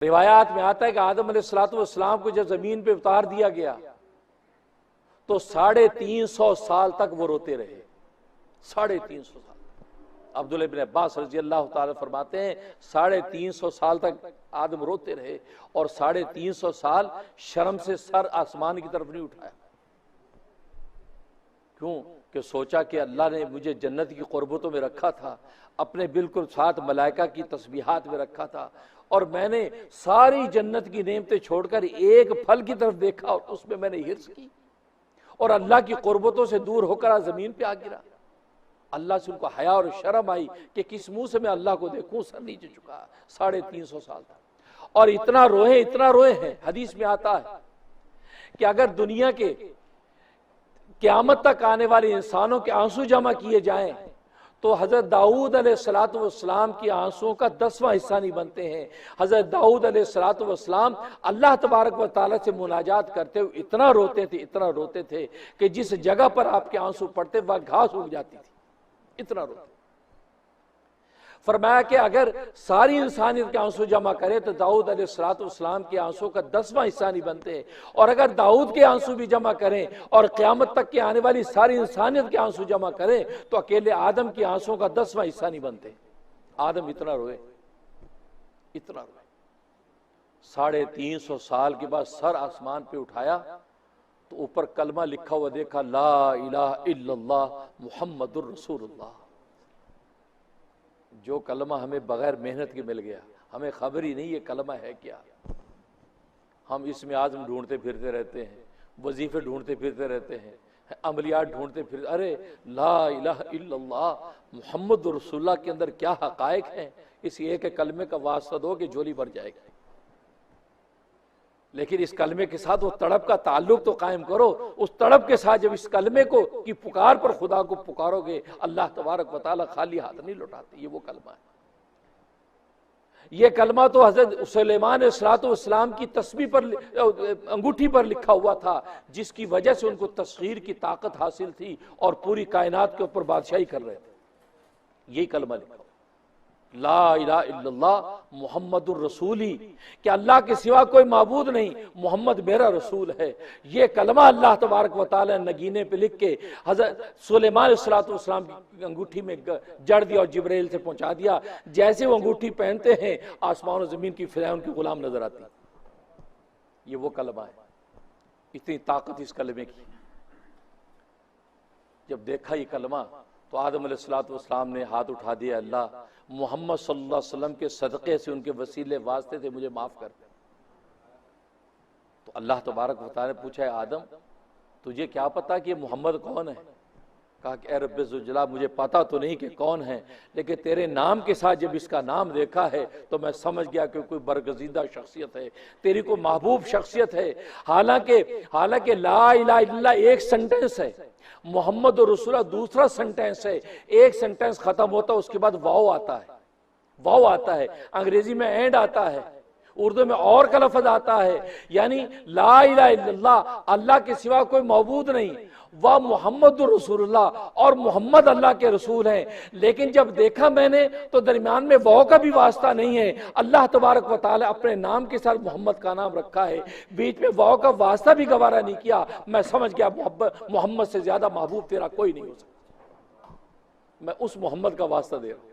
روایات میں آتا ہے کہ آدم علیہ السلام کو جب زمین پہ اتار دیا گیا تو 350 سال تک وہ روتے رہے. 350 سال. عبداللہ ابن عباس رضی اللہ تعالی فرماتے ہیں 350 سال تک آدم روتے رہے اور 350 سال شرم سے سر آسمان کی طرف نہیں اٹھایا. کیوں کہ سوچا کہ اللہ نے مجھے جنت کی قربتوں میں رکھا تھا, اپنے بالکل ساتھ ملائکہ کی تسبیحات میں رکھا تھا, اور میں نے ساری جنت کی نعمتیں چھوڑ کر ایک پھل کی طرف دیکھا اور اس میں میں نے ہرس کی اور اللہ کی قربتوں سے دور ہو کر زمین پہ آ گرا. اللہ سے ان کو حیا اور شرم آئی کہ کس منہ سے میں اللہ کو دیکھوں, سر نیچے چکا. 350 سال تک اور اتنا روئے ہیں. حدیث میں آتا ہے کہ اگر دنیا کے قیامت تک آنے والے انسانوں کے آنسو جمع کیے جائیں تو حضرت داؤد علیہ السلام کی آنسوؤں کا 10واں حصہ نہیں بنتے ہیں. حضرت داؤد علیہ السلام اللہ تبارک و تعالیٰ سے مناجات کرتے ہوئے اتنا روتے تھے کہ جس جگہ پر آپ کے آنسو پڑتے وہاں گھاس اگ جاتی تھی, اتنا روتے. فرمایا کہ اگر ساری انسانیت کے آنسو جمع کرے تو داؤد علیہ السلام کے آنسو کا 10واں حصہ نہیں بنتے, اور اگر داؤد کے آنسو بھی جمع کریں اور قیامت تک کے آنے والی ساری انسانیت کے آنسو جمع کریں تو اکیلے آدم کے آنسو کا 10واں حصہ نہیں بنتے. آدم اتنا روئے. 350 سال کے بعد سر آسمان پہ اٹھایا تو اوپر کلمہ لکھا ہوا دیکھا, لا الہ الا اللہ محمد الرسول اللہ. جو کلمہ ہمیں بغیر محنت کے مل گیا, ہمیں خبر ہی نہیں یہ کلمہ ہے کیا. ہم اس میں آزم ڈھونڈتے پھرتے رہتے ہیں, وظیفے ڈھونڈتے پھرتے رہتے ہیں, عملیات ڈھونڈتے پھرتے. ارے لا الہ الا اللہ محمد رسول اللہ کے اندر کیا حقائق ہیں, اس ایک کلمے کا واسطہ دو کہ جھولی بھر جائے گی. لیکن اس کلمے کے ساتھ وہ تڑپ کا تعلق تو قائم کرو. اس تڑپ کے ساتھ جب اس کلمے کو کی پکار پر خدا کو پکارو گے, اللہ تبارک و تعالیٰ خالی ہاتھ نہیں لوٹاتے. یہ وہ کلمہ ہے. یہ کلمہ تو حضرت سلیمان علیہ السلام کی تسبیح پر انگوٹھی پر لکھا ہوا تھا, جس کی وجہ سے ان کو تسخیر کی طاقت حاصل تھی اور پوری کائنات کے اوپر بادشاہی کر رہے تھے. یہی کلمہ لکھا ہوا, لا الہ الا اللہ محمد الرسولی, کہ اللہ کے سوا کوئی معبود نہیں, محمد میرا رسول ہے. یہ کلمہ اللہ تبارک و تعالی نے نگینے پہ لکھ کے حضرت سلیمان علیہ السلام کی انگوٹھی میں جڑ دیا اور جبرائیل سے پہنچا دیا. جیسے وہ انگوٹھی پہنتے ہیں آسمان و زمین کی فضائیں ان کی غلام نظر آتی. یہ وہ کلمہ ہے. اتنی طاقت اس کلمے کی. جب دیکھا یہ کلمہ تو آدم علیہ السلام نے ہاتھ اٹھا دیا, اللہ محمد صلی اللہ علیہ وسلم کے صدقے سے ان کے وسیلے واسطے سے مجھے معاف کر. تو اللہ تبارک و تعالی نے پوچھا, آدم تجھے کیا پتا کہ محمد کون ہے؟ کہا کہ اے رب ذوالجلال مجھے پتا تو نہیں کہ کون ہے, لیکن تیرے نام کے ساتھ جب اس کا نام دیکھا ہے تو میں سمجھ گیا کہ کوئی برگزیدہ شخصیت ہے, تیری کوئی محبوب شخصیت ہے. حالانکہ لا الہ الا اللہ ایک سنٹنس ہے, محمد رسول اللہ دوسرا سنٹنس ہے. ایک سنٹنس ختم ہوتا ہے اس کے بعد واو آتا ہے, انگریزی میں اینڈ آتا ہے, اردو میں اور کا لفظ آتا ہے. یعنی لا الہ الا اللہ, اللہ کے سوا کوئی معبود نہیں, وہ محمد رسول اللہ, اور محمد اللہ کے رسول ہیں. لیکن جب دیکھا میں نے تو درمیان میں واو کا بھی واسطہ نہیں ہے. اللہ تبارک و تعالی اپنے نام کے ساتھ محمد کا نام رکھا ہے, بیچ میں واو کا واسطہ بھی گوارا نہیں کیا. میں سمجھ گیا محمد سے زیادہ محبوب تیرا کوئی نہیں ہو سکتا, میں اس محمد کا واسطہ دے رہا ہوں.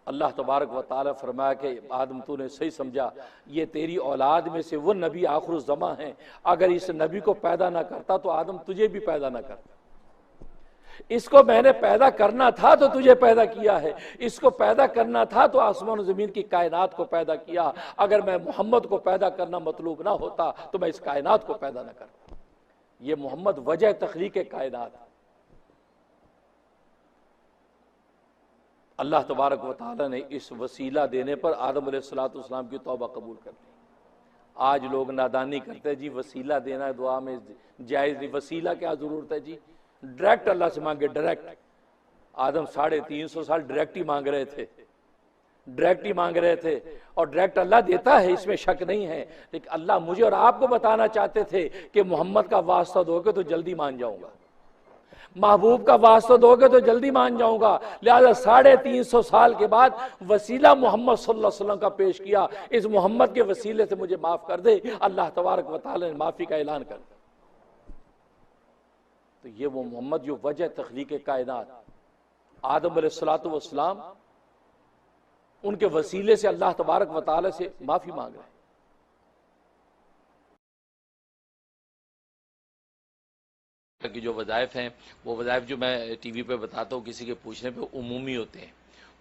اللہ تبارک و تعالی فرمایا کہ آدم تو نے صحیح سمجھا, یہ تیری اولاد میں سے وہ نبی آخر الزماں ہیں. اگر اس نبی کو پیدا نہ کرتا تو آدم تجھے بھی پیدا نہ کرتا. اس کو میں نے پیدا کرنا تھا تو تجھے پیدا کیا ہے, اس کو پیدا کرنا تھا تو آسمان و زمین کی کائنات کو پیدا کیا. اگر میں محمد کو پیدا کرنا مطلوب نہ ہوتا تو میں اس کائنات کو پیدا نہ کرتا. یہ محمد وجہ تخلیق کائنات. اللہ تبارک و تعالی نے اس وسیلہ دینے پر آدم علیہ السلام کی توبہ قبول کر لی. آج لوگ نادانی کرتے جی وسیلہ دینا دعا میں جائز نہیں, وسیلہ کیا ضرورت ہے جی, ڈائریکٹ اللہ سے مانگے. ڈائریکٹ آدم 350 سال ڈائریکٹ ہی مانگ رہے تھے, اور ڈائریکٹ اللہ دیتا ہے, اس میں شک نہیں ہے. لیکن اللہ مجھے اور آپ کو بتانا چاہتے تھے کہ محمد کا واسطہ دو گے تو جلدی مان جاؤں گا, محبوب کا واسطہ دو گے تو جلدی مان جاؤں گا، لہذا 350 سال کے بعد وسیلہ محمد صلی اللہ علیہ وسلم کا پیش کیا، اس محمد کے وسیلے سے مجھے معاف کر دے۔ اللہ تبارک و تعالی نے معافی کا اعلان کر دیا۔ تو یہ وہ محمد جو وجہ تخلیق کائنات، آدم علیہ السلام ان کے وسیلے سے اللہ تبارک و تعالی سے معافی مانگ رہے ہیں۔ کہ جو وظائف ہیں وہ وظائف جو میں ٹی وی پہ بتاتا ہوں کسی کے پوچھنے پہ عمومی ہوتے ہیں،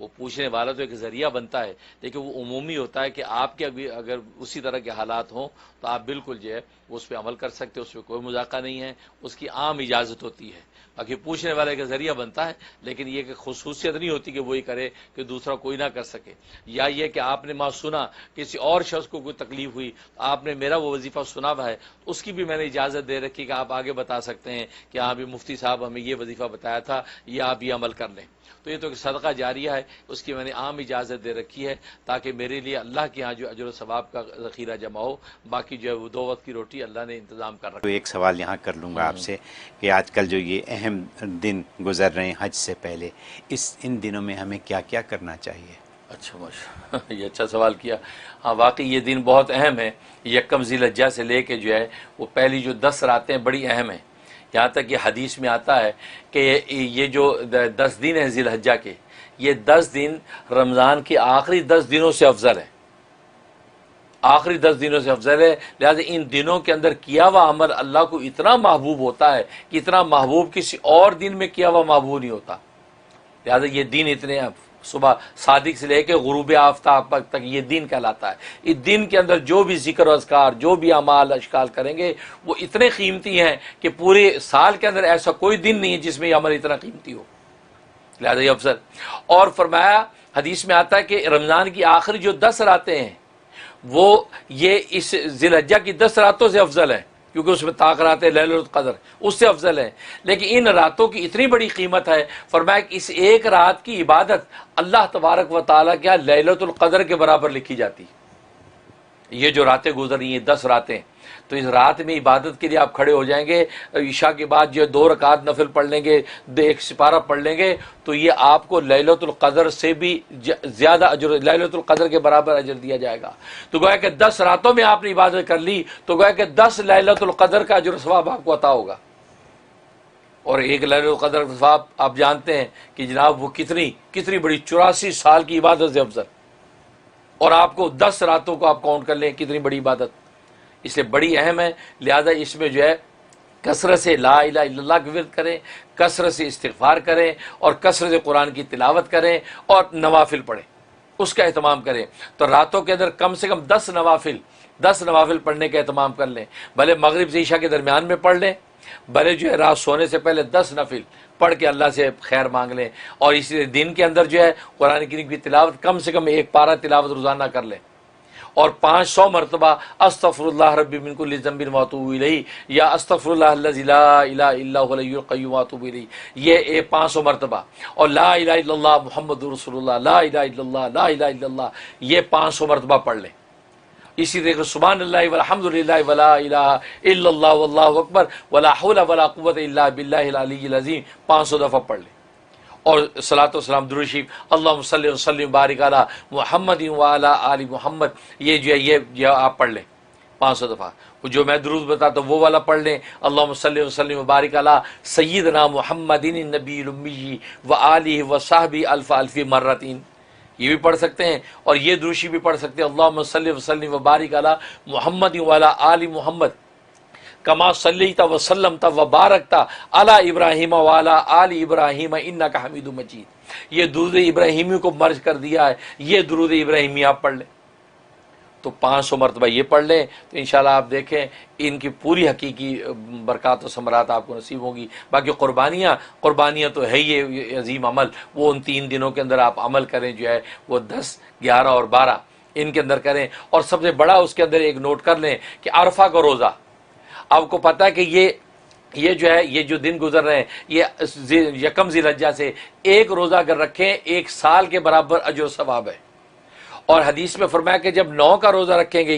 وہ پوچھنے والا تو ایک ذریعہ بنتا ہے لیکن وہ عمومی ہوتا ہے کہ آپ کے ابھی اگر اسی طرح کے حالات ہوں تو آپ بالکل جو ہے اس پہ عمل کر سکتے، اس پہ کوئی مذاکرہ نہیں ہے، اس کی عام اجازت ہوتی ہے۔ باقی پوچھنے والے کا ذریعہ بنتا ہے لیکن یہ کہ خصوصیت نہیں ہوتی کہ وہی کرے کہ دوسرا کوئی نہ کر سکے، یا یہ کہ آپ نے ماں سنا کسی اور شخص کو کوئی تکلیف ہوئی تو آپ نے میرا وہ وظیفہ سنا ہوا ہے، اس کی بھی میں نے اجازت دے رکھی کہ آپ آگے بتا سکتے ہیں کہ ہاں بھی مفتی صاحب ہمیں یہ وظیفہ بتایا تھا، یہ آپ یہ عمل کر لیں۔ تو یہ تو ایک صدقہ جاریہ ہے، اس کی میں نے عام اجازت دے رکھی ہے تاکہ میرے لیے اللہ کے ہاں جو اجر و ثواب کا ذخیرہ جمع ہو، باقی جو ہے وہ 2 وقت کی روٹی اللہ نے انتظام کر رکھا۔ تو ایک سوال یہاں کر لوں گا آپ سے کہ آج کل جو یہ اہم دن گزر رہے ہیں حج سے پہلے، ان دنوں میں ہمیں کیا کیا کرنا چاہیے؟ اچھا ماشاء یہ اچھا سوال کیا۔ ہاں واقعی یہ دن بہت اہم ہے، یکم ذی الحجہ سے لے کے جو ہے وہ پہلی جو 10 راتیں بڑی اہم ہیں، یہاں تک یہ حدیث میں آتا ہے کہ یہ جو 10 دن ہیں ذی الحجہ کے، یہ 10 دن رمضان کے آخری 10 دنوں سے افضل ہے، آخری 10 دنوں سے افضل ہے، لہذا ان دنوں کے اندر کیا ہوا عمل اللہ کو اتنا محبوب ہوتا ہے کہ اتنا محبوب کسی اور دن میں کیا ہوا محبوب نہیں ہوتا، لہذا یہ دن اتنے صبح صادق سے لے کے غروب آفتاب تک یہ دن کہلاتا ہے۔ اس دن کے اندر جو بھی ذکر و اذکار، جو بھی اعمال اشکال کریں گے وہ اتنے قیمتی ہیں کہ پورے سال کے اندر ایسا کوئی دن نہیں ہے جس میں یہ عمل اتنا قیمتی ہو، لہذا یہ افضل۔ اور فرمایا حدیث میں آتا ہے کہ رمضان کی آخری جو 10 راتیں ہیں وہ یہ اس ذی الحجہ کی 10 راتوں سے افضل ہیں، کیونکہ اس میں طاق رات لیلۃ القدر اس سے افضل ہے، لیکن ان راتوں کی اتنی بڑی قیمت ہے، فرمایا کہ اس ایک رات کی عبادت اللہ تبارک و تعالیٰ کے لیلۃ القدر کے برابر لکھی جاتی۔ یہ جو راتیں گزر رہی ہیں 10 راتیں، تو اس رات میں عبادت کے لیے آپ کھڑے ہو جائیں گے، عشاء کے بعد جو 2 رکعت نفل پڑھ لیں گے، 1 سپارہ پڑھ لیں گے، تو یہ آپ کو لیلۃ القدر سے بھی زیادہ اجر، لیلۃ القدر کے برابر اجر دیا جائے گا۔ تو گویا کہ 10 راتوں میں آپ نے عبادت کر لی تو گویا کہ 10 لیلۃ القدر کا اجر و ثواب آپ کو عطا ہوگا۔ اور ایک لیلۃ القدر کا ثواب آپ جانتے ہیں کہ جناب وہ کتنی بڑی 84 سال کی عبادت سے افضل، اور آپ کو 10 راتوں کو آپ کاؤنٹ کر لیں کتنی بڑی عبادت، اس لیے بڑی اہم ہے۔ لہذا اس میں جو ہے کثرت سے لا الہ الا اللہ کی ورد کریں، کثرت سے استغفار کریں، اور کثرت سے قرآن کی تلاوت کریں، اور نوافل پڑھیں، اس کا اہتمام کریں۔ تو راتوں کے اندر کم سے کم 10 نوافل پڑھنے کا اہتمام کر لیں، بھلے مغرب سے عشاء کے درمیان میں پڑھ لیں، بھلے جو ہے رات سونے سے پہلے 10 نفل پڑھ کے اللہ سے خیر مانگ لیں، اور اسی دن کے اندر جو ہے قرآن کریم کی تلاوت کم سے کم 1 پارہ تلاوت روزانہ کر لیں، اور 500 مرتبہ استغفر اللہ ربی من کل ذنب واتوب الیہ، یا استغفر اللہ الذی لا الہ الا هو الحی القیوم واتوب الیہ، یہ 500 مرتبہ، اور لا الہ الا اللہ محمد رسول اللہ، لا الہ الا اللہ، لا الہ الا اللہ، یہ 500 مرتبہ پڑھ لیں۔ اسی طریقے سبحان اللہ والحمد للہ ولا الہ الا اللہ واللہ اکبر ولا حول ولا قوت الا باللہ العلی العظیم 500 دفعہ پڑھ لیں، اور صلاۃ و سلام درود شریف اللہم صلی وسلم وبارک علی محمد وعلی آل محمد، یہ جو ہے یہ آپ پڑھ لیں 500 دفعہ۔ جو میں درود بتاتا ہوں وہ والا پڑھ لیں، اللہم صلی وسلم وبارک علی سیدنا محمد النبی الامی وآلہ وصحبہ الف الف مرتین، یہ بھی پڑھ سکتے ہیں، اور یہ درود شریف بھی پڑھ سکتے ہیں اللہم صلی وسلم وبارک علی محمد وعلی آل محمد کما صلیت وسلمت وبارکت علی ابراہیم وعلی آل ابراہیم انک حمید مجید، یہ درود ابراہیمی کو مرج کر دیا ہے، یہ درود ابراہیمی آپ پڑھ لیں، تو 500 مرتبہ یہ پڑھ لیں، تو انشاءاللہ آپ دیکھیں ان کی پوری حقیقی برکات و ثمرات آپ کو نصیب ہوں گی۔ باقی قربانیاں تو ہے یہ عظیم عمل، وہ ان 3 دنوں کے اندر آپ عمل کریں، جو ہے وہ 10، 11 اور 12 ان کے اندر کریں، اور سب سے بڑا اس کے اندر ایک نوٹ کر لیں کہ عرفہ کا روزہ، آپ کو پتہ ہے کہ یہ جو ہے یہ جو دن گزر رہے ہیں یہ یکم ذی الحجہ سے ایک روزہ اگر رکھیں 1 سال کے برابر اجر و ثواب ہے، اور حدیث میں فرمایا کہ جب 9 کا روزہ رکھیں گے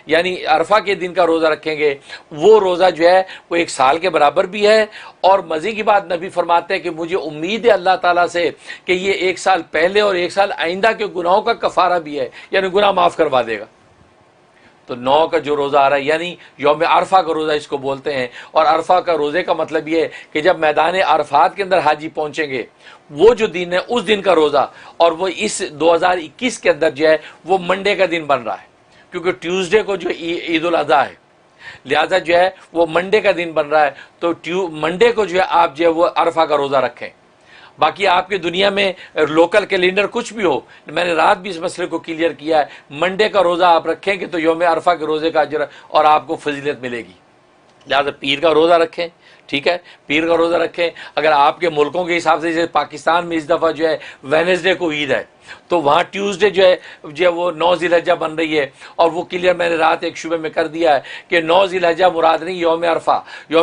یعنی عرفہ کے دن کا روزہ رکھیں گے، وہ روزہ جو ہے وہ 1 سال کے برابر بھی ہے۔ اور مزے کی بات نبی فرماتے ہیں کہ مجھے امید ہے اللہ تعالیٰ سے کہ یہ 1 سال پہلے اور 1 سال آئندہ کے گناہوں کا کفارہ بھی ہے، یعنی گناہ معاف کروا دے گا۔ تو 9 کا جو روزہ آ رہا ہے یعنی یوم عرفہ کا روزہ اس کو بولتے ہیں۔ اور عرفہ کا روزے کا مطلب یہ ہے کہ جب میدان عرفات کے اندر حاجی پہنچیں گے، وہ جو دن ہے اس دن کا روزہ، اور وہ اس 2021 کے اندر جو ہے وہ منڈے کا دن بن رہا ہے، کیونکہ ٹیوزڈے کو جو عید الاضحیٰ ہے، لہذا جو ہے وہ منڈے کا دن بن رہا ہے۔ تو منڈے کو جو ہے آپ جو ہے وہ عرفہ کا روزہ رکھیں۔ باقی آپ کی دنیا میں لوکل کیلنڈر کچھ بھی ہو، میں نے رات بھی اس مسئلے کو کلیئر کیا ہے، منڈے کا روزہ آپ رکھیں گے تو یوم عرفہ کے روزے کا اجر اور آپ کو فضیلت ملے گی۔ لہٰذا پیر کا روزہ رکھیں، ٹھیک ہے، پیر کا روزہ رکھیں۔ اگر آپ کے ملکوں کے حساب سے، جیسے پاکستان میں اس دفعہ جو ہے وینسڈے کو عید ہے، تو وہاں ٹیوزڈے جو ہے وہ 9 ذی الحجہ بن رہی ہے، اور وہ کلیئر میں نے رات ایک شعبے میں کر دیا ہے کہ 9 ذی الحجہ مراد نہیں، یوم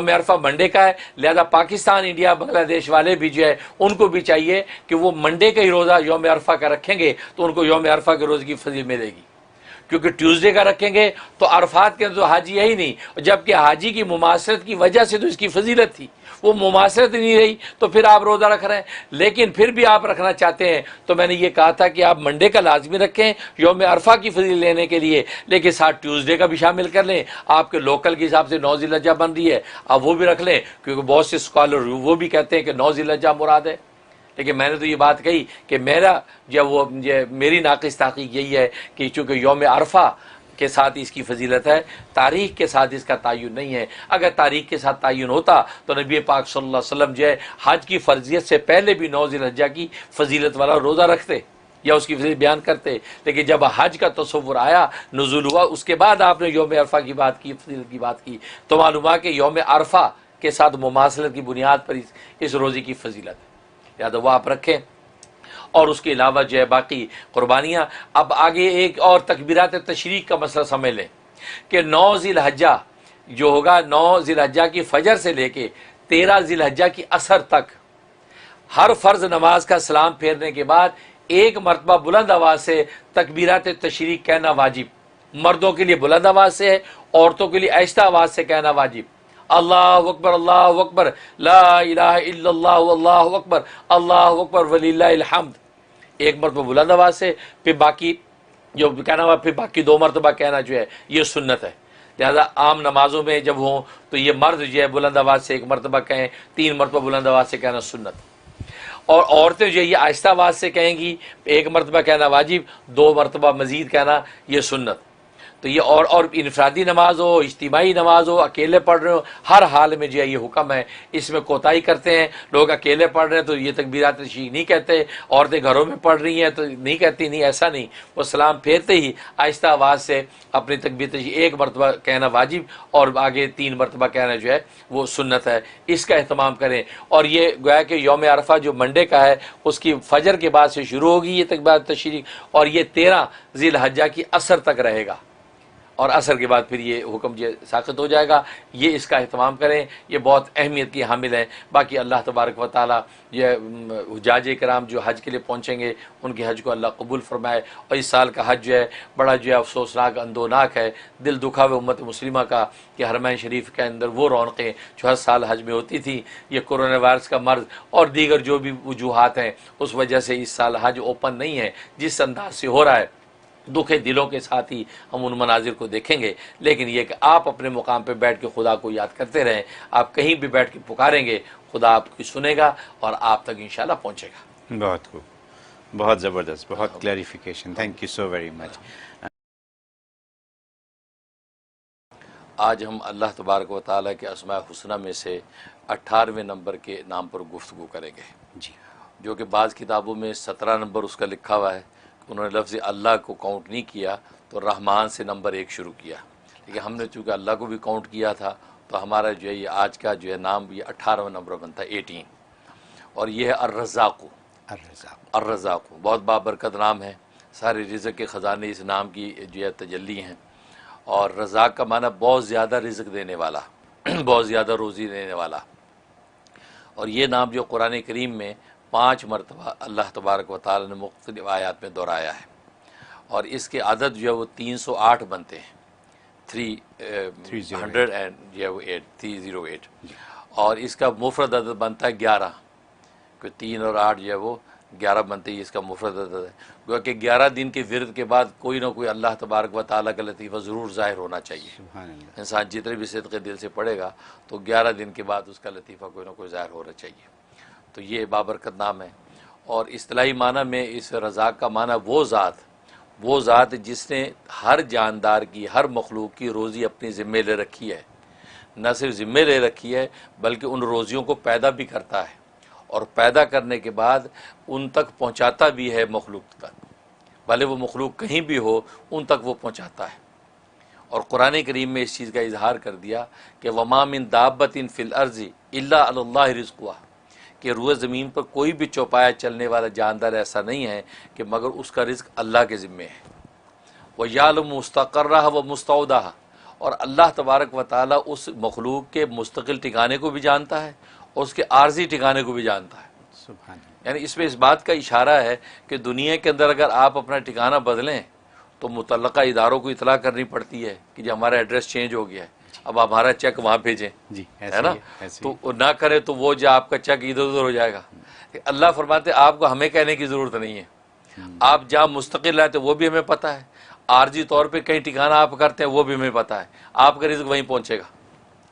عرفہ منڈے کا ہے۔ لہذا پاکستان، انڈیا، بنگلہ دیش والے بھی جو ہے ان کو بھی چاہیے کہ وہ منڈے کا ہی روزہ یوم عرفہ کا رکھیں گے تو ان کو یوم عرفہ کے روزے کی فضیلت ملے گی، کیونکہ ٹیوزڈے کا رکھیں گے تو عرفات کے اندر تو حاجی ہے ہی نہیں، جبکہ حاجی کی مماثلت کی وجہ سے تو اس کی فضیلت تھی، وہ مماثلت نہیں رہی تو پھر آپ روزہ رکھ رہے ہیں۔ لیکن پھر بھی آپ رکھنا چاہتے ہیں تو میں نے یہ کہا تھا کہ آپ منڈے کا لازمی رکھیں یوم عرفہ کی فضیلت لینے کے لیے، لیکن ساتھ ٹیوزڈے کا بھی شامل کر لیں۔ آپ کے لوکل کے حساب سے 9 ذی الحجہ بن رہی ہے، آپ وہ بھی رکھ لیں، کیونکہ بہت سے اسکالر وہ بھی کہتے ہیں کہ 9 ذی الحجہ مراد ہے۔ لیکن میں نے تو یہ بات کہی کہ میری ناقص تحقیق یہی ہے کہ چونکہ یوم عرفہ کے ساتھ اس کی فضیلت ہے، تاریخ کے ساتھ اس کا تعین نہیں ہے۔ اگر تاریخ کے ساتھ تعین ہوتا تو نبی پاک صلی اللہ علیہ وسلم جو ہے حج کی فرضیت سے پہلے بھی 9 ذی الحجہ کی فضیلت والا روزہ رکھتے یا اس کی فضیلت بیان کرتے، لیکن جب حج کا تصور آیا، نزول ہوا، اس کے بعد آپ نے یوم عرفہ کی بات کی، فضیلت کی بات کی، تو معلوم ہے کہ یوم عرفہ کے ساتھ مماثلت کی بنیاد پر اس روزے کی فضیلت ہے، لہٰذا وہ آپ رکھیں۔ اور اس کے علاوہ جو ہے باقی قربانیاں، اب آگے ایک اور تکبیرات تشریق کا مسئلہ سمجھ لیں کہ 9 ذی الحجہ جو ہوگا، 9 ذی الحجہ کی فجر سے لے کے 13 ذی الحجہ کی عصر تک، ہر فرض نماز کا سلام پھیرنے کے بعد ایک مرتبہ بلند آواز سے تکبیرات تشریق کہنا واجب، مردوں کے لیے بلند آواز سے ہے، عورتوں کے لیے آہستہ آواز سے کہنا واجب۔ اللہ اکبر لا الہ الا اللہ واللہ اکبر اللہ اکبر وللہ الحمد، ایک مرتبہ بلند آواز سے، پھر باقی جو کہنا ہوا پھر باقی 2 مرتبہ کہنا جو ہے یہ سنت ہے۔ لہذا عام نمازوں میں جب ہوں تو یہ مرد جو ہے بلند آواز سے 1 مرتبہ کہیں، 3 مرتبہ بلند آواز سے کہنا سنت، اور عورتیں جو ہے یہ آہستہ آواز سے کہیں گی، 1 مرتبہ کہنا واجب، 2 مرتبہ مزید کہنا یہ سنت۔ تو یہ اور انفرادی نماز ہو، اجتماعی نماز ہو، اکیلے پڑھ رہے ہو، ہر حال میں جو ہے یہ حکم ہے۔ اس میں کوتاہی کرتے ہیں لوگ، اکیلے پڑھ رہے ہیں تو یہ تکبیرات تشریق نہیں کہتے، عورتیں گھروں میں پڑھ رہی ہیں تو نہیں کہتی، نہیں ایسا نہیں، وہ سلام پھیرتے ہی آہستہ آواز سے اپنی تکبیر تشریق 1 مرتبہ کہنا واجب اور آگے 3 مرتبہ کہنا جو ہے وہ سنت ہے، اس کا اہتمام کریں۔ اور یہ گویا کہ یوم عرفہ جو منڈے کا ہے اس کی فجر کے بعد سے شروع ہوگی یہ تکبیرات تشریق، اور یہ 13 ذی الحجہ کی عصر تک رہے گا، اور عصر کے بعد پھر یہ حکم جو ساقط ہو جائے گا۔ یہ اس کا اہتمام کریں، یہ بہت اہمیت کی حامل ہیں۔ باقی اللہ تبارک و تعالیٰ یہ حجاج کرام جو حج کے لیے پہنچیں گے ان کے حج کو اللہ قبول فرمائے، اور اس سال کا حج جو ہے بڑا جو ہے افسوسناک، اندوناک ہے، دل دکھا ہوئے امت مسلمہ کا کہ حرمین شریف کے اندر وہ رونقیں جو ہر سال حج میں ہوتی تھی، یہ کورونا وائرس کا مرض اور دیگر جو بھی وجوہات ہیں اس وجہ سے اس سال حج اوپن نہیں ہے۔ جس انداز سے ہو رہا ہے دکھے دلوں کے ساتھ ہی ہم ان مناظر کو دیکھیں گے، لیکن یہ کہ آپ اپنے مقام پہ بیٹھ کے خدا کو یاد کرتے رہیں، آپ کہیں بھی بیٹھ کے پکاریں گے خدا آپ کی سنے گا اور آپ تک انشاءاللہ پہنچے گا۔ بہت خوب، بہت زبردست، بہت clarification, thank you so very much. آج ہم اللہ تبارک و تعالیٰ کے اسماء حسنہ میں سے 18ویں نمبر کے نام پر گفتگو کریں گے، جی، جو کہ بعض کتابوں میں 17 نمبر اس کا لکھا ہوا ہے، انہوں نے لفظ اللہ کو کاؤنٹ نہیں کیا تو رحمان سے نمبر 1 شروع کیا، لیکن ہم نے چونکہ اللہ کو بھی کاؤنٹ کیا تھا تو ہمارا جو ہے یہ آج کا جو ہے نام یہ 18واں نمبر بنتا ہے، 18، اور یہ ہے الرزاق۔ الرزاق بہت بابرکت نام ہے، سارے رزق کے خزانے اس نام کی جو ہے تجلی ہیں، اور رزاق کا معنی بہت زیادہ رزق دینے والا، بہت زیادہ روزی دینے والا۔ اور یہ نام جو قرآن کریم میں 5 مرتبہ اللہ تبارک و تعالی نے مختلف آیات میں دہرایا ہے، اور اس کے عدد جو ہے وہ 308 بنتے ہیں، 300 اینڈ جو ہے وہ 308، اور اس کا مفرد عدد بنتا ہے 11، کہ 3 اور 8 جو ہے وہ 11 بنتے ہی اس کا مفرد عدد ہے۔ گویا کہ 11 دن کے ورد کے بعد کوئی نہ کوئی اللہ تبارک و تعالیٰ کا لطیفہ ضرور ظاہر ہونا چاہیے۔ سبحان اللہ۔ انسان جتنے بھی صدقے دل سے پڑھے گا تو 11 دن کے بعد اس کا لطیفہ کوئی نہ کوئی ظاہر ہونا چاہیے۔ تو یہ بابرکت نام ہے۔ اور اصطلاحی معنی میں اس رزاق کا معنی وہ ذات جس نے ہر جاندار کی، ہر مخلوق کی روزی اپنی ذمے لے رکھی ہے، نہ صرف ذمے لے رکھی ہے بلکہ ان روزیوں کو پیدا بھی کرتا ہے، اور پیدا کرنے کے بعد ان تک پہنچاتا بھی ہے مخلوق تک، بھلے وہ مخلوق کہیں بھی ہو ان تک وہ پہنچاتا ہے۔ اور قرآن کریم میں اس چیز کا اظہار کر دیا کہ وما من دابۃ فی الارض الا علی اللہ رزقها، کہ روئے زمین پر کوئی بھی چوپایا چلنے والا جاندار ایسا نہیں ہے کہ مگر اس کا رزق اللہ کے ذمے ہے۔ وَيَعْلَمُ مُسْتَقَرَّهَا وَمُسْتَوْدَعَهَا، اور اللہ تبارک و تعالیٰ اس مخلوق کے مستقل ٹھکانے کو بھی جانتا ہے اور اس کے عارضی ٹھکانے کو بھی جانتا ہے۔ سبحان اللہ۔ یعنی اس میں اس بات کا اشارہ ہے کہ دنیا کے اندر اگر آپ اپنا ٹھکانہ بدلیں تو متعلقہ اداروں کو اطلاع کرنی پڑتی ہے کہ جی ہمارا ایڈریس چینج ہو گیا ہے، اب ہمارا چیک وہاں بھیجیں، جی ہے نا؟ تو نہ کرے تو وہ جو آپ کا چیک ادھر ادھر ہو جائے گا۔ اللہ فرماتے آپ کو ہمیں کہنے کی ضرورت نہیں ہے، آپ جہاں مستقل رہتے وہ بھی ہمیں پتہ ہے، عارضی طور پہ کہیں ٹھکانہ آپ کرتے ہیں وہ بھی ہمیں پتہ ہے، آپ کا رزق وہیں پہنچے گا،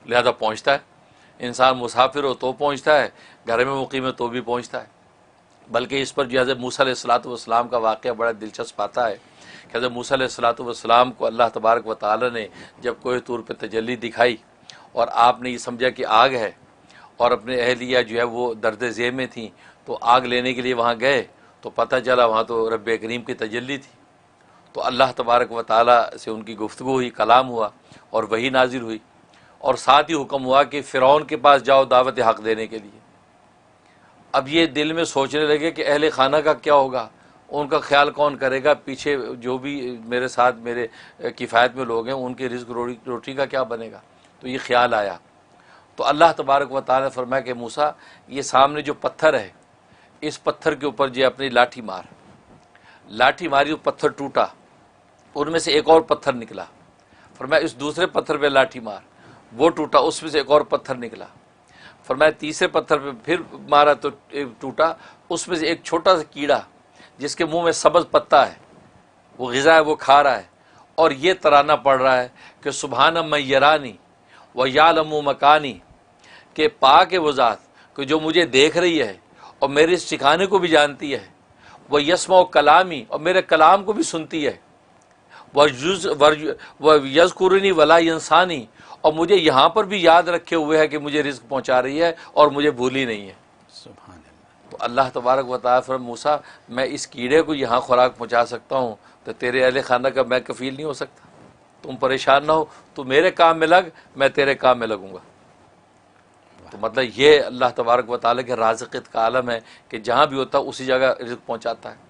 لہذا پہنچتا ہے۔ انسان مسافر ہو تو پہنچتا ہے، گھر میں مقیم ہے تو بھی پہنچتا ہے۔ بلکہ اس پر جو حضرت موسیٰ علیہ السلام کا واقعہ بڑا دلچسپ آتا ہے کہ حضرت موسیٰ علیہ السلام کو اللہ تبارک و تعالی نے جب کوہ طور پہ تجلی دکھائی اور آپ نے یہ سمجھا کہ آگ ہے، اور اپنے اہلیہ جو ہے وہ درد ذیل میں تھیں، تو آگ لینے کے لیے وہاں گئے تو پتہ چلا وہاں تو رب کریم کی تجلی تھی۔ تو اللہ تبارک و تعالیٰ سے ان کی گفتگو ہوئی، کلام ہوا اور وحی نازل ہوئی، اور ساتھ ہی حکم ہوا کہ فرعون کے پاس جاؤ دعوت حق دینے کے لیے۔ اب یہ دل میں سوچنے لگے کہ اہل خانہ کا کیا ہوگا، ان کا خیال کون کرے گا، پیچھے جو بھی میرے ساتھ میرے کفایت میں لوگ ہیں ان کے رزق روٹی کا کیا بنے گا۔ تو یہ خیال آیا تو اللہ تبارک و تعالیٰ نے فرمایا کہ موسیٰ یہ سامنے جو پتھر ہے اس پتھر کے اوپر جو اپنی لاٹھی ماری، وہ پتھر ٹوٹا، ان میں سے ایک اور پتھر نکلا۔ فرمایا اس دوسرے پتھر پہ لاٹھی مار، وہ ٹوٹا، اس میں سے ایک اور پتھر نکلا۔ فرمایا تیسرے پتھر پہ پھر مارا تو ٹوٹا، اس میں سے ایک چھوٹا سا کیڑا جس کے منہ میں سبز پتا ہے، وہ غذا ہے وہ کھا رہا ہے، اور یہ ترانہ پڑھ رہا ہے کہ سبحان من یرانی و یعلم مکانی، کہ پاک ہے وہ ذات کہ جو مجھے دیکھ رہی ہے اور میرے اس ٹھکانے کو بھی جانتی ہے، وہ یسمع کلامی، اور میرے کلام کو بھی سنتی ہے، وہ یذکرنی ولا ینسانی، اور مجھے یہاں پر بھی یاد رکھے ہوئے ہے کہ مجھے رزق پہنچا رہی ہے اور مجھے بھولی نہیں ہے۔ سبحان اللہ۔ تو اللہ تبارک و تعالیٰ فرمایا موسیٰ میں اس کیڑے کو یہاں خوراک پہنچا سکتا ہوں تو تیرے اہل خانہ کا میں کفیل نہیں ہو سکتا، تم پریشان نہ ہو، تو میرے کام میں لگ، میں تیرے کام میں لگوں گا۔ تو مطلب یہ اللہ تبارک و تعالیٰ کے رازقیت کا عالم ہے کہ جہاں بھی ہوتا ہے اسی جگہ رزق پہنچاتا ہے۔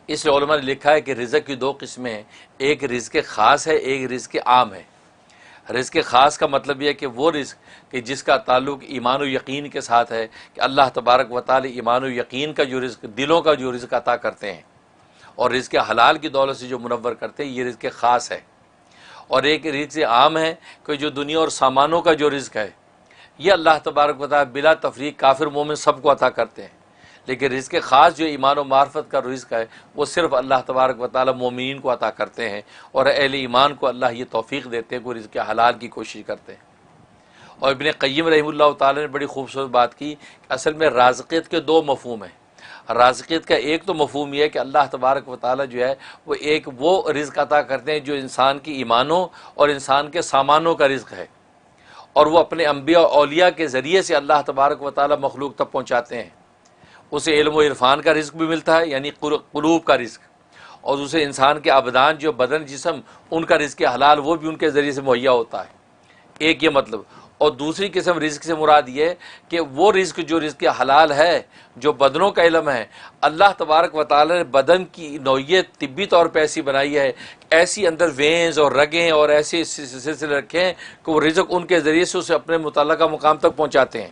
اس لیے علماء نے لکھا ہے کہ رزق کی دو قسمیں ہیں، ایک رزق خاص ہے، ایک رزق عام ہے۔ رزق خاص کا مطلب یہ ہے کہ وہ رزق کہ جس کا تعلق ایمان و یقین کے ساتھ ہے، کہ اللہ تبارک و تعالی ایمان و یقین کا جو رزق، دلوں کا جو رزق عطا کرتے ہیں اور رزق حلال کی دولت سے جو منور کرتے ہیں، یہ رزق خاص ہے۔ اور ایک رزق عام ہے کہ جو دنیا اور سامانوں کا جو رزق ہے، یہ اللہ تبارک و تعالی بلا تفریق کافر مومن سب کو عطا کرتے ہیں، لیکن رزق خاص جو ایمان و معرفت کا رزق ہے وہ صرف اللہ تبارک و تعالی مومنین کو عطا کرتے ہیں، اور اہل ایمان کو اللہ یہ توفیق دیتے ہیں کہ وہ رزق حلال کی کوشش کرتے ہیں۔ اور ابن قیم رحمہ اللہ تعالی نے بڑی خوبصورت بات کی کہ اصل میں رازقیت کے دو مفہوم ہیں۔ رازقیت کا ایک تو مفہوم یہ ہے کہ اللہ تبارک و تعالی جو ہے وہ رزق عطا کرتے ہیں جو انسان کی ایمانوں اور انسان کے سامانوں کا رزق ہے، اور وہ اپنے انبیاء اور اولیاء کے ذریعے سے اللہ تبارک و تعالی مخلوق تک پہنچاتے ہیں۔ اسے علم و عرفان کا رزق بھی ملتا ہے، یعنی قلوب کا رزق، اور اسے انسان کے ابدان جو بدن جسم ان کا رزق حلال وہ بھی ان کے ذریعے سے مہیا ہوتا ہے، ایک یہ مطلب۔ اور دوسری قسم رزق سے مراد یہ کہ وہ رزق جو رزق حلال ہے، جو بدنوں کا علم ہے، اللہ تبارک و تعالی نے بدن کی نوعیت طبی طور پہ ایسی بنائی ہے، ایسی اندر وینز اور رگیں اور ایسے سلسلے رکھے ہیں کہ وہ رزق ان کے ذریعے سے اسے اپنے متعلقہ مقام تک پہنچاتے ہیں۔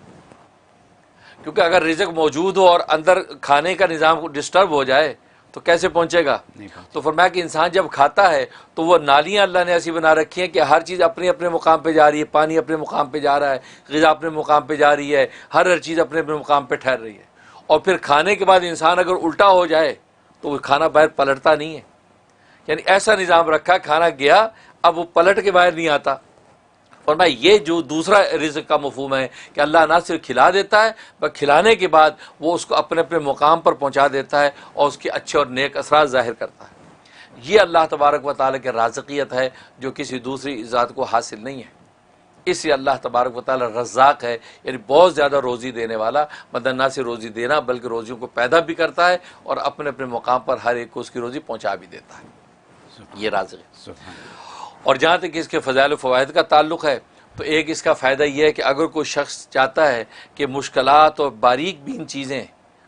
کیونکہ اگر رزق موجود ہو اور اندر کھانے کا نظام ڈسٹرب ہو جائے تو کیسے پہنچے گا؟ نہیں پہنچے. تو فرمایا کہ انسان جب کھاتا ہے تو وہ نالیاں اللہ نے ایسی بنا رکھی ہیں کہ ہر چیز اپنے اپنے مقام پہ جا رہی ہے، پانی اپنے مقام پہ جا رہا ہے، غذا اپنے مقام پہ جا رہی ہے، ہر چیز اپنے اپنے مقام پہ ٹھہر رہی ہے. اور پھر کھانے کے بعد انسان اگر الٹا ہو جائے تو وہ کھانا باہر پلٹتا نہیں ہے. یعنی ایسا نظام رکھا، کھانا گیا اب وہ پلٹ کے باہر نہیں آتا. اور میں یہ جو دوسرا رزق کا مفہوم ہے کہ اللہ نہ صرف کھلا دیتا ہے بلکہ کھلانے کے بعد وہ اس کو اپنے اپنے مقام پر پہنچا دیتا ہے اور اس کے اچھے اور نیک اثرات ظاہر کرتا ہے. یہ اللہ تبارک و تعالیٰ کی رازقیت ہے جو کسی دوسری ذات کو حاصل نہیں ہے. اس لیے اللہ تبارک و تعالیٰ رزاق ہے، یعنی بہت زیادہ روزی دینے والا. مطلب نہ صرف روزی دینا بلکہ روزیوں کو پیدا بھی کرتا ہے اور اپنے اپنے مقام پر ہر ایک کو اس کی روزی پہنچا بھی دیتا ہے. یہ رازق ہے. سبحان اللہ. اور جہاں تک اس کے فضائل و فوائد کا تعلق ہے تو ایک اس کا فائدہ یہ ہے کہ اگر کوئی شخص چاہتا ہے کہ مشکلات اور باریک بین چیزیں،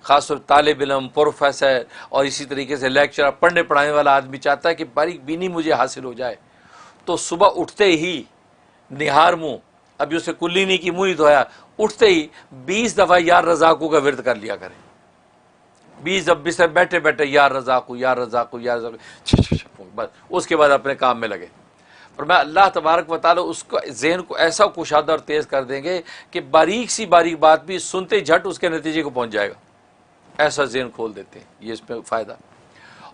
خاص طور طالب علم، پروفیسر اور اسی طریقے سے لیکچرر، پڑھنے پڑھانے والا آدمی چاہتا ہے کہ باریک بینی مجھے حاصل ہو جائے، تو صبح اٹھتے ہی نہار منہ، ابھی اسے کلی نہیں کی، منہ نہیں دھویا، اٹھتے ہی 20 دفعہ یا رزاقو کا ورد کر لیا کرے. 20 دفعہ بستر بیٹھے بیٹھے یا رزاقو یا رزاقو یا رزاقو، بس اس کے بعد اپنے کام میں لگے. اور میں اللہ تبارک و تعالیٰ اس کو ذہن کو ایسا کشادہ اور تیز کر دیں گے کہ باریک سی باریک بات بھی سنتے جھٹ اس کے نتیجے کو پہنچ جائے گا. ایسا ذہن کھول دیتے ہیں. یہ اس میں فائدہ.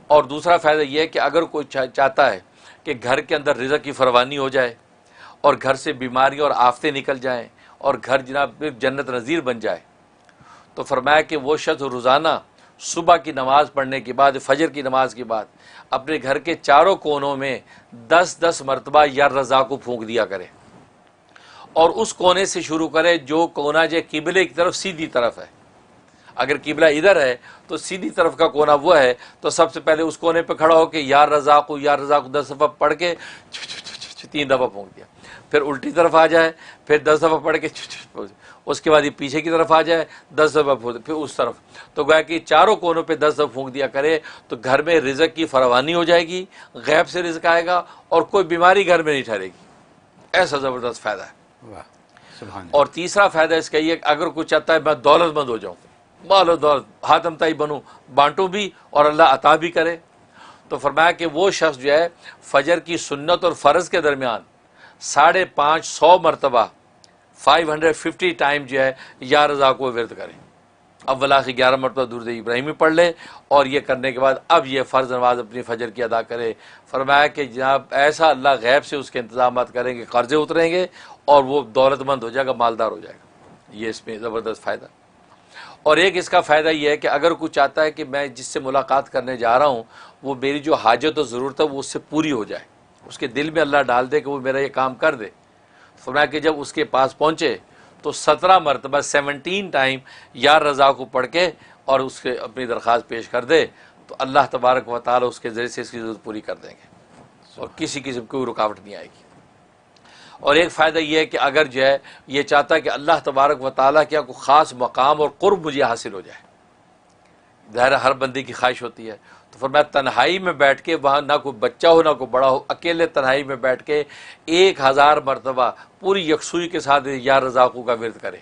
اور دوسرا فائدہ یہ ہے کہ اگر کوئی چاہتا ہے کہ گھر کے اندر رزق کی فراوانی ہو جائے اور گھر سے بیماریاں اور آفتیں نکل جائیں اور گھر جناب جنت نظیر بن جائے، تو فرمایا کہ وہ شخص روزانہ صبح کی نماز پڑھنے کے بعد، فجر کی نماز کے بعد، اپنے گھر کے چاروں کونوں میں 10 مرتبہ یا رزاق کو پھونک دیا کرے. اور اس کونے سے شروع کرے جو کونا جو قبلے کی طرف سیدھی طرف ہے. اگر قبلہ ادھر ہے تو سیدھی طرف کا کونا وہ ہے، تو سب سے پہلے اس کونے پہ کھڑا ہو کے یا رزاق 10 دفعہ پڑھ کے 3 دفعہ پھونک دیا. پھر الٹی طرف آ جائے، پھر 10 دفعہ پڑھ کے، اس کے بعد یہ پیچھے کی طرف آ جائے 10 دفعہ پھونک، پھر اس طرف. تو گویا کہ چاروں کونوں پہ 10 دفعہ پھونک دیا کرے تو گھر میں رزق کی فراوانی ہو جائے گی، غیب سے رزق آئے گا اور کوئی بیماری گھر میں نہیں ٹھہرے گی. ایسا زبردست فائدہ ہے. واہ سبحان اللہ. اور تیسرا فائدہ اس کا یہ کہ اگر کوئی چاہتا ہے میں دولت مند ہو جاؤں، مال و دولت ہاتم تائی بنوں، بانٹوں بھی اور اللہ عطا بھی کرے، تو فرمایا کہ وہ شخص جو ہے فجر کی سنت اور فرض کے درمیان 550 مرتبہ 550 ٹائم جو ہے یا رضا کو ورد کرے. اول آخر 11 مرتبہ درود ابراہیمی پڑھ لے اور یہ کرنے کے بعد اب یہ فرض نماز اپنی فجر کی ادا کرے. فرمایا کہ جناب ایسا اللہ غیب سے اس کے انتظامات کریں گے، قرضے اتریں گے اور وہ دولت مند ہو جائے گا، مالدار ہو جائے گا. یہ اس میں زبردست فائدہ. اور ایک اس کا فائدہ یہ ہے کہ اگر کوئی چاہتا ہے کہ میں جس سے ملاقات کرنے جا رہا ہوں وہ میری جو حاجت و ضرورت ہے وہ اس سے پوری ہو جائے، اس کے دل میں اللہ ڈال دے کہ وہ میرا یہ کام کر دے. فرمایا کہ جب اس کے پاس پہنچے تو 17 مرتبہ 17 ٹائم یا رضا کو پڑھ کے اور اس کے اپنی درخواست پیش کر دے تو اللہ تبارک و تعالی اس کے ذریعے سے اس کی ضرورت پوری کر دیں گے اور کسی قسم کی کوئی رکاوٹ نہیں آئے گی. اور ایک فائدہ یہ ہے کہ اگر جو ہے یہ چاہتا ہے کہ اللہ تبارک و تعالیٰ کیا کوئی خاص مقام اور قرب مجھے حاصل ہو جائے، ظاہر ہر بندے کی خواہش ہوتی ہے، تو فرمایا تنہائی میں بیٹھ کے، وہاں نہ کوئی بچہ ہو نہ کوئی بڑا ہو، اکیلے تنہائی میں بیٹھ کے 1000 مرتبہ پوری یکسوئی کے ساتھ یا رزاقو کا ورد کرے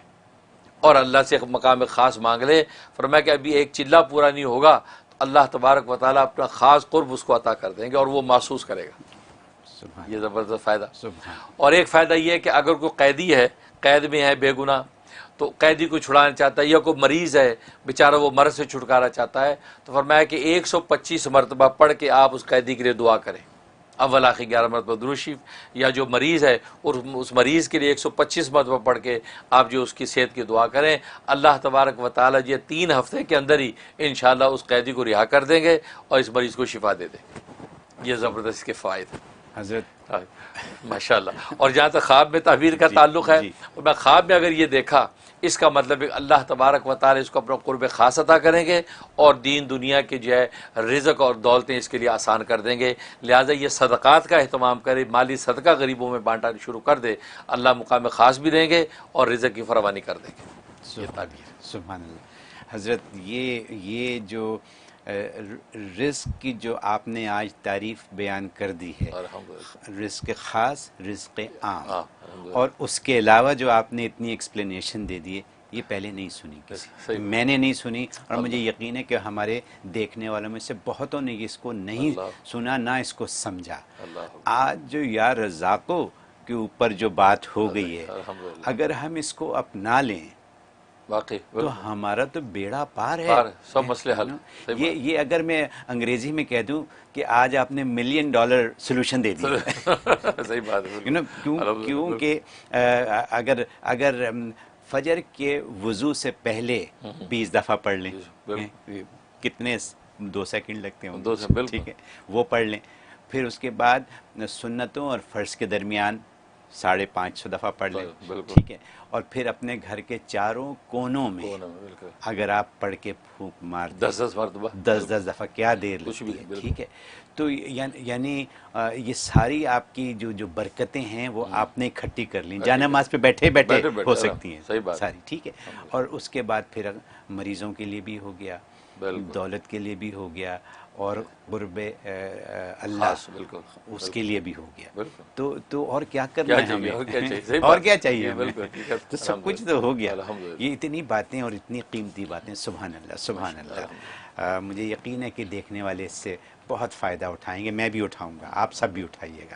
اور اللہ سے مقام خاص مانگ لے. فرمایا کہ ابھی ایک چلہ پورا نہیں ہوگا تو اللہ تبارک و تعالیٰ اپنا خاص قرب اس کو عطا کر دیں گے اور وہ محسوس کرے گا. یہ زبردست فائدہ. اور ایک فائدہ یہ ہے کہ اگر کوئی قیدی ہے، قید میں ہے بے گناہ، تو قیدی کو چھڑانا چاہتا ہے یا کوئی مریض ہے بیچارہ وہ مرض سے چھٹکارا چاہتا ہے، تو فرمایا کہ 125 مرتبہ پڑھ کے آپ اس قیدی کے لیے دعا کریں. اول آخر 11 مرتبہ درود شریف، یا جو مریض ہے اور اس مریض کے لیے 125 مرتبہ پڑھ کے آپ جو اس کی صحت کی دعا کریں. اللہ تبارک و تعالیٰ یہ 3 ہفتے کے اندر ہی انشاءاللہ اس قیدی کو رہا کر دیں گے اور اس مریض کو شفا دے دیں گے. یہ زبردست کے فوائد حضرت ماشاء اللہ. اور جہاں تک خواب میں تعبیر کا تعلق ہے، میں خواب میں اگر یہ دیکھا، اس کا مطلب ہے اللہ تبارک و تعالی اس کو اپنا قرب خاص عطا کریں گے اور دین دنیا کے جو ہے رزق اور دولتیں اس کے لیے آسان کر دیں گے. لہٰذا یہ صدقات کا اہتمام کرے، مالی صدقہ غریبوں میں بانٹنا شروع کر دے، اللہ مقام خاص بھی دیں گے اور رزق کی فراوانی کر دیں گے. یہ تعبیر. سبحان اللہ. حضرت یہ جو رزق کی جو آپ نے آج تعریف بیان کر دی ہے، رزق خاص، رزق عام، اور اس کے علاوہ جو آپ نے اتنی ایکسپلینیشن دے دی ہے، یہ پہلے نہیں سنی کسی صحیح، میں نے نہیں سنی، اور مجھے یقین ہے کہ ہمارے دیکھنے والوں میں سے بہتوں نے اس کو نہیں سنا، نہ اس کو سمجھا۔ اللہ آج جو یا رزاقوں کے اوپر جو بات ہو گئی ہے، الحمدللہ، اگر ہم اس کو اپنا لیں واقعی تو ہمارا تو بیڑا پار ہے۔ پار ہے، سب مسئلے حل۔ صحیح یہ اگر میں انگریزی میں کہہ دوں کہ آج آپ نے $1 ملین سولوشن دے دیا، صحیح بات ہے، کیونکہ اگر فجر کے وضو سے پہلے 20 دفعہ پڑھ لیں، کتنے 2 سیکنڈ لگتے ہیں 2 سے، بالکل ٹھیک ہے، وہ پڑھ لیں، پھر اس کے بعد سنتوں اور فرض کے درمیان 550 دفعہ پڑھ لیں، بالکل، ٹھیک ہے، اور پھر اپنے گھر کے چاروں کونوں میں بالکل اگر آپ پڑھ کے پھونک مارتے 10 مرتبہ، 10 دفعہ، کیا دیر کچھ لگتی بھی ہے، بالکل۔ ٹھیک ہے۔ تو یعنی یہ ساری آپ کی جو برکتیں ہیں وہ آپ نے اکٹھی کر لیں، جا نماز پہ بیٹھے بیٹھے ہو سکتی ہیں صحیح بات، ساری، ٹھیک ہے، اور اس کے بعد پھر مریضوں کے لیے بھی ہو گیا، بالکل دولت کے لیے بھی ہو گیا، اور قرب اللہ خاص، بالکل اس کے لیے بھی ہو گیا، بالکل، تو اور کیا کرنا ہے چاہیے، ہمیں، اور کیا چاہیے، صحیح اور بات، کیا چاہیے یہ ہمیں، بالکل حقیقت، تو سب کچھ تو ہو گیا۔ الحمدللہ، یہ اتنی باتیں اور اتنی قیمتی باتیں، سبحان اللہ سبحان اللہ، مجھے یقین ہے کہ دیکھنے والے اس سے بہت فائدہ اٹھائیں گے، میں بھی اٹھاؤں گا، آپ سب بھی اٹھائیے گا۔